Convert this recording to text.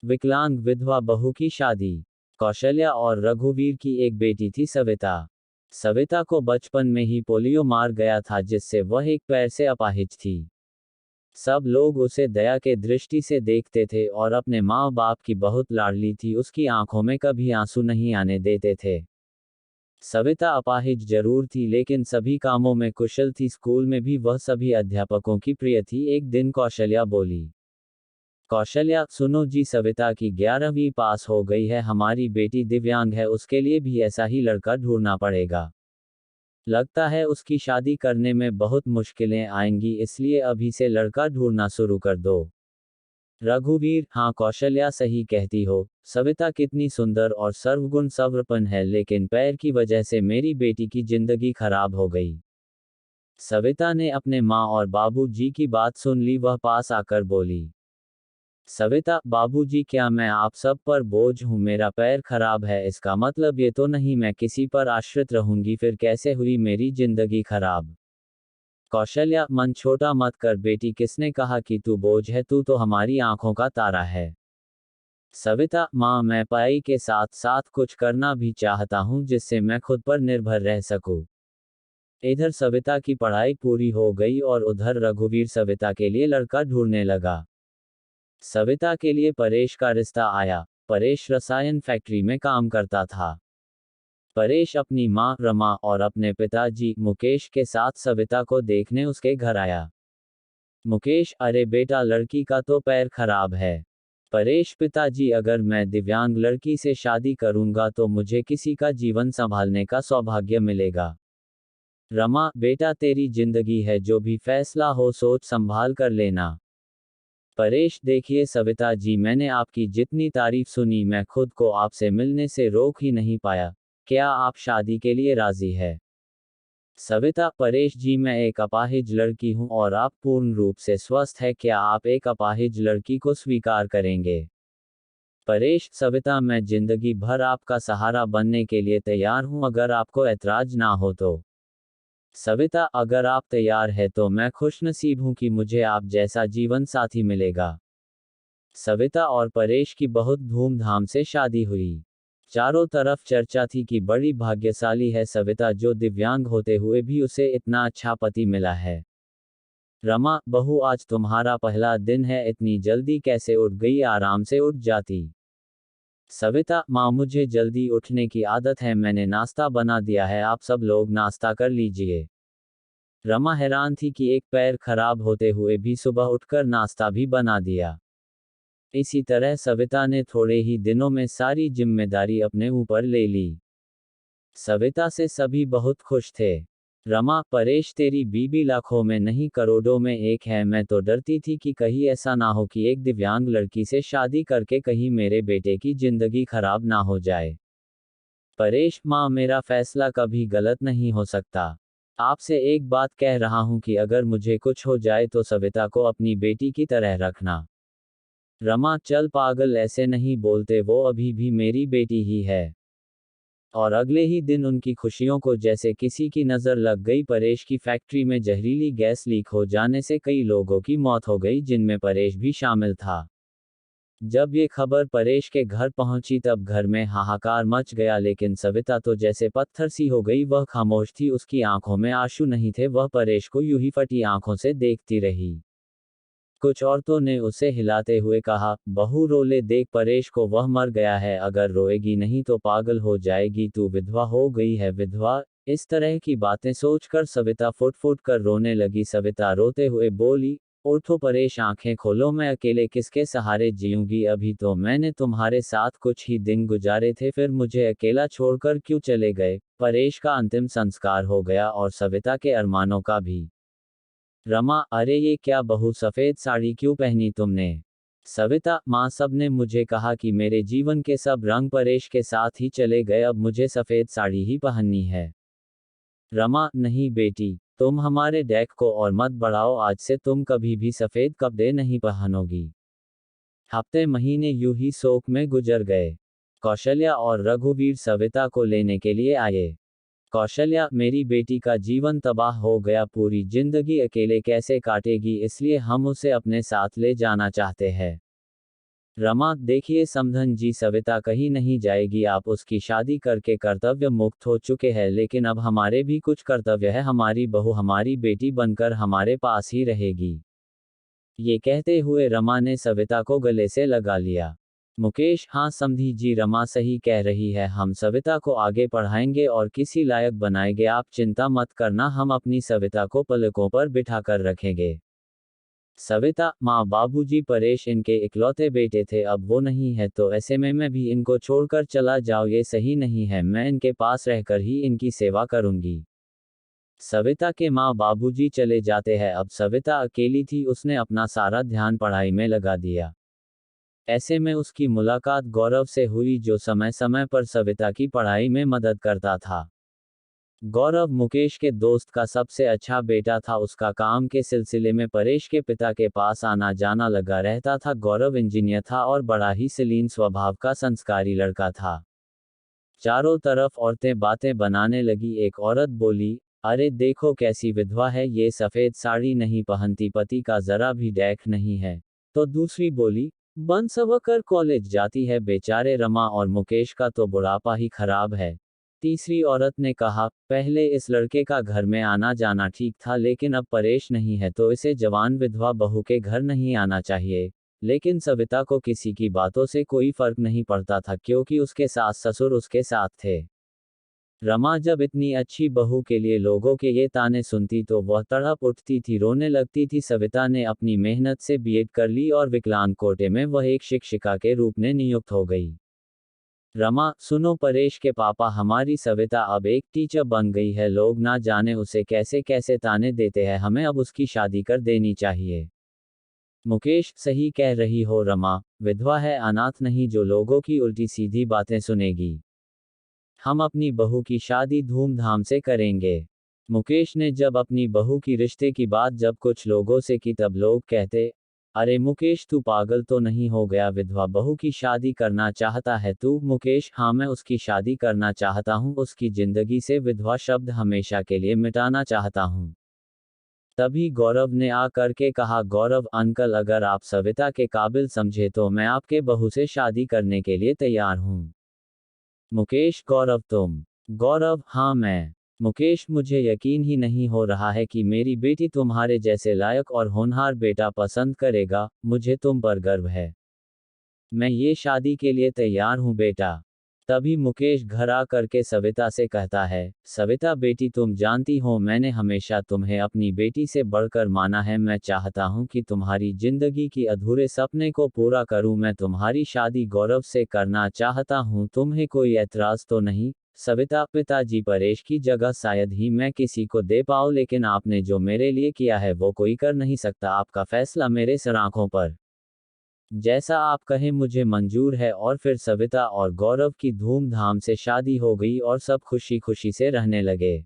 विकलांग विधवा बहू की शादी। कौशल्या और रघुवीर की एक बेटी थी सविता। सविता को बचपन में ही पोलियो मार गया था, जिससे वह एक पैर से अपाहिज थी। सब लोग उसे दया के दृष्टि से देखते थे और अपने माँ बाप की बहुत लाडली थी, उसकी आंखों में कभी आंसू नहीं आने देते थे। सविता अपाहिज जरूर थी, लेकिन सभी कामों में कुशल थी। स्कूल में भी वह सभी अध्यापकों की प्रिय थी। एक दिन कौशल्या बोली, कौशल्या सुनो जी, सविता की 11वीं पास हो गई है, हमारी बेटी दिव्यांग है, उसके लिए भी ऐसा ही लड़का ढूंढना पड़ेगा। लगता है उसकी शादी करने में बहुत मुश्किलें आएंगी, इसलिए अभी से लड़का ढूंढना शुरू कर दो। रघुवीर, हाँ कौशल्या सही कहती हो, सविता कितनी सुंदर और सर्वगुण संपन्न है, लेकिन पैर की वजह से मेरी बेटी की जिंदगी खराब हो गई। सविता ने अपने माँ और बाबू जी की बात सुन ली। वह पास आकर बोली, सविता, बाबूजी, क्या मैं आप सब पर बोझ हूँ? मेरा पैर खराब है, इसका मतलब ये तो नहीं मैं किसी पर आश्रित रहूंगी? फिर कैसे हुई मेरी जिंदगी खराब? कौशल्या, मन छोटा मत कर बेटी, किसने कहा कि तू बोझ है? तू तो हमारी आंखों का तारा है। सविता, माँ, मैं पढ़ाई के साथ साथ कुछ करना भी चाहता हूँ, जिससे मैं खुद पर निर्भर रह सकूं। इधर सविता की पढ़ाई पूरी हो गई और उधर रघुवीर सविता के लिए लड़का ढूंढने लगा। सविता के लिए परेश का रिश्ता आया। परेश रसायन फैक्ट्री में काम करता था। परेश अपनी मां रमा और अपने पिताजी मुकेश के साथ सविता को देखने उसके घर आया। मुकेश, अरे बेटा, लड़की का तो पैर खराब है। परेश, पिताजी, अगर मैं दिव्यांग लड़की से शादी करूंगा तो मुझे किसी का जीवन संभालने का सौभाग्य मिलेगा। रमा, बेटा, तेरी जिंदगी है, जो भी फैसला हो सोच संभाल कर लेना। परेश, देखिए सविता जी, मैंने आपकी जितनी तारीफ सुनी, मैं खुद को आपसे मिलने से रोक ही नहीं पाया। क्या आप शादी के लिए राजी है? सविता, परेश जी, मैं एक अपाहिज लड़की हूं और आप पूर्ण रूप से स्वस्थ है, क्या आप एक अपाहिज लड़की को स्वीकार करेंगे? परेश, सविता, मैं जिंदगी भर आपका सहारा बनने के लिए तैयार हूं, अगर आपको ऐतराज ना हो तो। सविता, अगर आप तैयार है तो मैं खुशनसीब हूं कि मुझे आप जैसा जीवन साथी मिलेगा। सविता और परेश की बहुत धूमधाम से शादी हुई। चारों तरफ चर्चा थी कि बड़ी भाग्यशाली है सविता, जो दिव्यांग होते हुए भी उसे इतना अच्छा पति मिला है। रमा, बहू, आज तुम्हारा पहला दिन है, इतनी जल्दी कैसे उठ गई? आराम से उठ जाती। सविता, माँ, मुझे जल्दी उठने की आदत है, मैंने नाश्ता बना दिया है, आप सब लोग नाश्ता कर लीजिए। रमा हैरान थी कि एक पैर खराब होते हुए भी सुबह उठकर नाश्ता भी बना दिया। इसी तरह सविता ने थोड़े ही दिनों में सारी जिम्मेदारी अपने ऊपर ले ली। सविता से सभी बहुत खुश थे। रमा, परेश, तेरी बीबी लाखों में नहीं करोड़ों में एक है, मैं तो डरती थी कि कहीं ऐसा ना हो कि एक दिव्यांग लड़की से शादी करके कहीं मेरे बेटे की जिंदगी खराब ना हो जाए। परेश, माँ, मेरा फैसला कभी गलत नहीं हो सकता। आपसे एक बात कह रहा हूं कि अगर मुझे कुछ हो जाए तो सविता को अपनी बेटी की तरह रखना। रमा, चल पागल, ऐसे नहीं बोलते, वो अभी भी मेरी बेटी ही है। और अगले ही दिन उनकी खुशियों को जैसे किसी की नजर लग गई। परेश की फैक्ट्री में जहरीली गैस लीक हो जाने से कई लोगों की मौत हो गई, जिनमें परेश भी शामिल था। जब ये खबर परेश के घर पहुंची तब घर में हाहाकार मच गया, लेकिन सविता तो जैसे पत्थर सी हो गई। वह खामोश थी, उसकी आंखों में आंसू नहीं थे, वह परेश को यूं ही फटी आंखों से देखती रही। कुछ औरतों ने उसे हिलाते हुए कहा, बहू, रो ले, देख परेश को, वह मर गया है, अगर रोएगी नहीं तो पागल हो जाएगी, तू विधवा हो गई है, विधवा। इस तरह की बातें सोचकर सविता फुट फुट कर रोने लगी। सविता रोते हुए बोली, उठो परेश, आंखें खोलो, मैं अकेले किसके सहारे जीऊंगी? अभी तो मैंने तुम्हारे साथ कुछ ही दिन गुजारे थे, फिर मुझे अकेला छोड़कर क्यों चले गए? परेश का अंतिम संस्कार हो गया और सविता के अरमानों का भी। रमा, अरे ये क्या बहू, सफेद साड़ी क्यों पहनी तुमने? सविता, माँ, सबने मुझे कहा कि मेरे जीवन के सब रंग परेश के साथ ही चले गए, अब मुझे सफेद साड़ी ही पहननी है। रमा, नहीं बेटी, तुम हमारे डेक को और मत बढ़ाओ, आज से तुम कभी भी सफेद कपड़े नहीं पहनोगी। हफ्ते महीने यूं ही शोक में गुजर गए। कौशल्या और रघुवीर सविता को लेने के लिए आए। कौशल्या, मेरी बेटी का जीवन तबाह हो गया, पूरी जिंदगी अकेले कैसे काटेगी, इसलिए हम उसे अपने साथ ले जाना चाहते हैं। रमा, देखिए समधन जी, सविता कहीं नहीं जाएगी, आप उसकी शादी करके कर्तव्य मुक्त हो चुके हैं, लेकिन अब हमारे भी कुछ कर्तव्य है, हमारी बहू हमारी बेटी बनकर हमारे पास ही रहेगी। ये कहते हुए रमा ने सविता को गले से लगा लिया। मुकेश, हाँ समधी जी, रमा सही कह रही है, हम सविता को आगे पढ़ाएंगे और किसी लायक बनाएंगे, आप चिंता मत करना, हम अपनी सविता को पलकों पर बिठा कर रखेंगे। सविता, माँ बाबूजी परेश इनके इकलौते बेटे थे, अब वो नहीं है तो ऐसे में मैं भी इनको छोड़कर चला जाऊँ ये सही नहीं है, मैं इनके पास रहकर ही इनकी सेवा करूंगी। सविता के माँ बाबूजी चले जाते हैं, अब सविता अकेली थी, उसने अपना सारा ध्यान पढ़ाई में लगा दिया। ऐसे में उसकी मुलाकात गौरव से हुई, जो समय समय पर सविता की पढ़ाई में मदद करता था। गौरव मुकेश के दोस्त का सबसे अच्छा बेटा था, उसका काम के सिलसिले में परेश के पिता के पास आना जाना लगा रहता था। गौरव इंजीनियर था और बड़ा ही सलीन स्वभाव का संस्कारी लड़का था। चारों तरफ औरतें बातें बनाने लगी। एक औरत बोली, अरे देखो कैसी विधवा है, ये सफेद साड़ी नहीं पहनती, पति का जरा भी डैक नहीं है। तो दूसरी बोली, बन सवकर कॉलेज जाती है, बेचारे रमा और मुकेश का तो बुढ़ापा ही खराब है। तीसरी औरत ने कहा, पहले इस लड़के का घर में आना जाना ठीक था, लेकिन अब परेश नहीं है तो इसे जवान विधवा बहू के घर नहीं आना चाहिए। लेकिन सविता को किसी की बातों से कोई फर्क नहीं पड़ता था, क्योंकि उसके सास ससुर उसके साथ थे। रमा जब इतनी अच्छी बहू के लिए लोगों के ये ताने सुनती तो वह तड़प उठती थी, रोने लगती थी। सविता ने अपनी मेहनत से बीएड कर ली और विकलांग कोटे में वह एक शिक्षिका के रूप में नियुक्त हो गई। रमा, सुनो, परेश के पापा, हमारी सविता अब एक टीचर बन गई है, लोग ना जाने उसे कैसे कैसे ताने देते हैं, हमें अब उसकी शादी कर देनी चाहिए। मुकेश, सही कह रही हो रमा, विधवा है, अनाथ नहीं, जो लोगों की उल्टी सीधी बातें सुनेगी। हम अपनी बहू की शादी धूमधाम से करेंगे। मुकेश ने जब अपनी बहू की रिश्ते की बात जब कुछ लोगों से की, तब लोग कहते, अरे मुकेश, तू पागल तो नहीं हो गया, विधवा बहू की शादी करना चाहता है तू? मुकेश, हाँ मैं उसकी शादी करना चाहता हूँ, उसकी जिंदगी से विधवा शब्द हमेशा के लिए मिटाना चाहता हूँ। तभी गौरव ने आ करके कहा, गौरव अंकल, अगर आप सविता के काबिल समझे तो मैं आपके बहू से शादी करने के लिए तैयार हूँ। मुकेश, गौरव तुम? गौरव, हाँ मैं। मुकेश, मुझे यकीन ही नहीं हो रहा है कि मेरी बेटी तुम्हारे जैसे लायक और होनहार बेटा पसंद करेगा, मुझे तुम पर गर्व है। मैं ये शादी के लिए तैयार हूँ बेटा। तभी मुकेश घर आ करके सविता से कहता है, सविता बेटी, तुम जानती हो मैंने हमेशा तुम्हें अपनी बेटी से बढ़कर माना है, मैं चाहता हूँ कि तुम्हारी जिंदगी की अधूरे सपने को पूरा करूँ, मैं तुम्हारी शादी गौरव से करना चाहता हूँ, तुम्हें कोई ऐतराज तो नहीं? सविता, पिताजी परेश की जगह शायद ही मैं किसी को दे पाऊँ, लेकिन आपने जो मेरे लिए किया है वो कोई कर नहीं सकता, आपका फैसला मेरे सर आंखों पर। जैसा आप कहें मुझे मंजूर है। और फिर सविता और गौरव की धूमधाम से शादी हो गई और सब खुशी खुशी से रहने लगे।